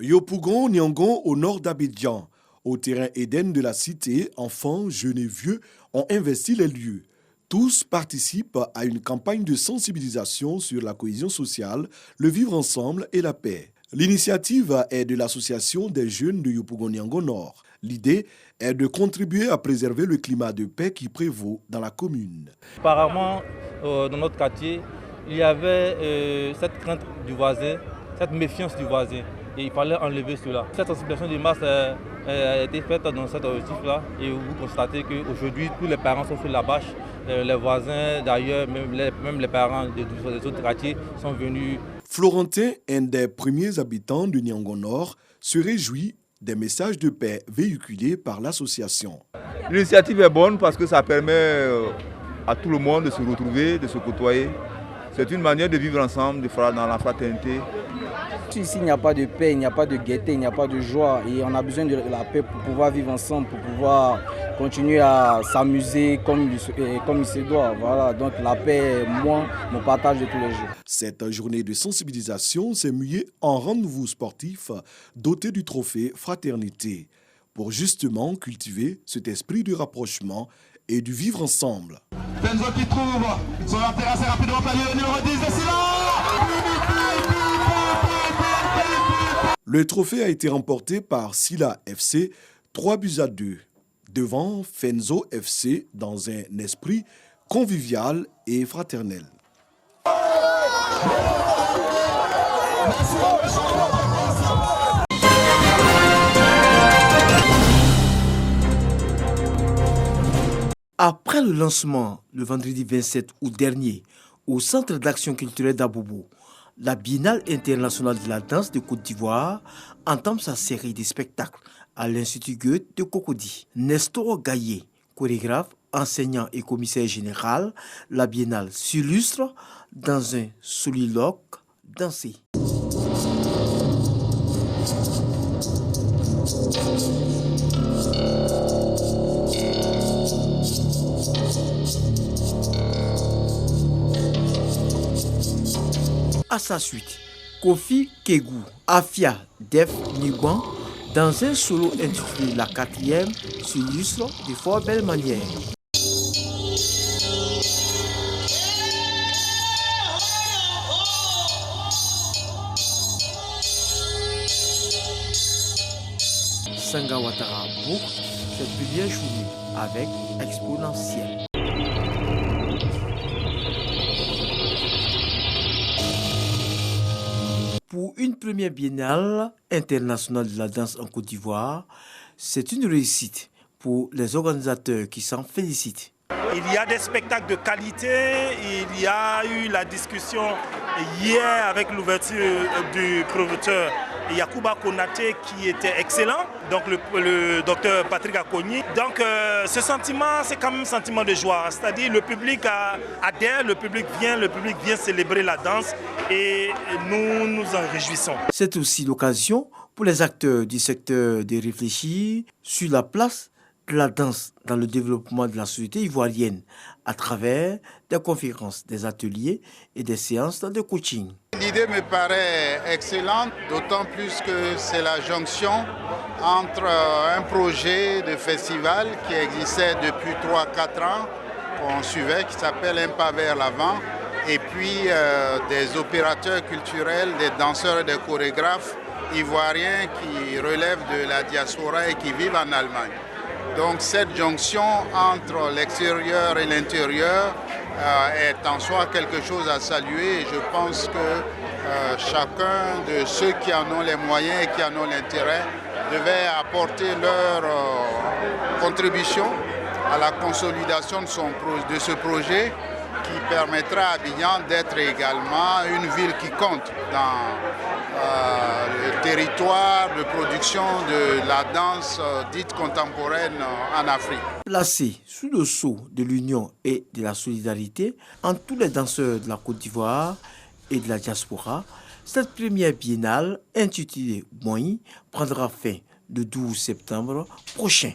Yopougon Niangon au nord d'Abidjan. Au terrain Éden de la cité, enfants, jeunes et vieux ont investi les lieux. Tous participent à une campagne de sensibilisation sur la cohésion sociale, le vivre ensemble et la paix. L'initiative est de l'association des jeunes de Yopougon Niangon Nord. L'idée est de contribuer à préserver le climat de paix qui prévaut dans la commune. Apparemment, dans notre quartier, il y avait cette crainte du voisin, cette méfiance du voisin. Et il fallait enlever cela. Cette sensibilisation de masse a été faite dans cet objectif-là. Et vous constatez qu'aujourd'hui, tous les parents sont sur la bâche. Les voisins, d'ailleurs, même les parents des autres quartiers sont venus. Florentin, un des premiers habitants de Niangon Nord, se réjouit des messages de paix véhiculés par l'association. L'initiative est bonne parce que ça permet à tout le monde de se retrouver, de se côtoyer. C'est une manière de vivre ensemble, dans la fraternité. Ici, il n'y a pas de paix, il n'y a pas de gaieté, il n'y a pas de joie. Et on a besoin de la paix pour pouvoir vivre ensemble, pour pouvoir continuer à s'amuser comme il se doit. Voilà, donc la paix est mon partage de tous les jours. Cette journée de sensibilisation s'est muée en rendez-vous sportif doté du trophée Fraternité, pour justement cultiver cet esprit de rapprochement et du vivre ensemble. Fenzo qui trouve son intérêt assez rapidement par le numéro 10 de Le trophée a été remporté par Silla FC 3-2 devant Fenzo FC dans un esprit convivial et fraternel. Après le lancement, le vendredi 27 août dernier, au Centre d'action culturelle d'Abobo, la Biennale internationale de la danse de Côte d'Ivoire entame sa série de spectacles à l'Institut Goethe de Cocody. Nestor Gaillet, chorégraphe, enseignant et commissaire général, la Biennale s'illustre dans un soliloque dansé. À sa suite, Kofi Kegou, Afia Def Nigwan, dans un solo intitulé La Quatrième, s'illustre de fort belle manière. Sanga Ouattara boucle cette première journée avec Exponentiel. Pour une première biennale internationale de la danse en Côte d'Ivoire, c'est une réussite pour les organisateurs qui s'en félicitent. Il y a des spectacles de qualité, il y a eu la discussion hier avec l'ouverture du promoteur Yacouba Konaté qui était excellent, donc le docteur Patrick Akoni. Donc ce sentiment, c'est quand même un sentiment de joie, c'est-à-dire le public adhère, le public vient célébrer la danse et nous nous en réjouissons. C'est aussi l'occasion pour les acteurs du secteur de réfléchir sur la place de la danse dans le développement de la société ivoirienne à travers des conférences, des ateliers et des séances de coaching. L'idée me paraît excellente, d'autant plus que c'est la jonction entre un projet de festival qui existait depuis 3-4 ans, qu'on suivait, qui s'appelle Un pas vers l'avant, et puis des opérateurs culturels, des danseurs et des chorégraphes ivoiriens qui relèvent de la diaspora et qui vivent en Allemagne. Donc cette jonction entre l'extérieur et l'intérieur est en soi quelque chose à saluer et je pense que chacun de ceux qui en ont les moyens et qui en ont l'intérêt devait apporter leur contribution à la consolidation de ce projet qui permettra à Abidjan d'être également une ville qui compte dans le territoire de production de la danse dite contemporaine en Afrique. Placée sous le sceau de l'union et de la solidarité entre tous les danseurs de la Côte d'Ivoire et de la diaspora, cette première biennale intitulée Moï prendra fin le 12 septembre prochain.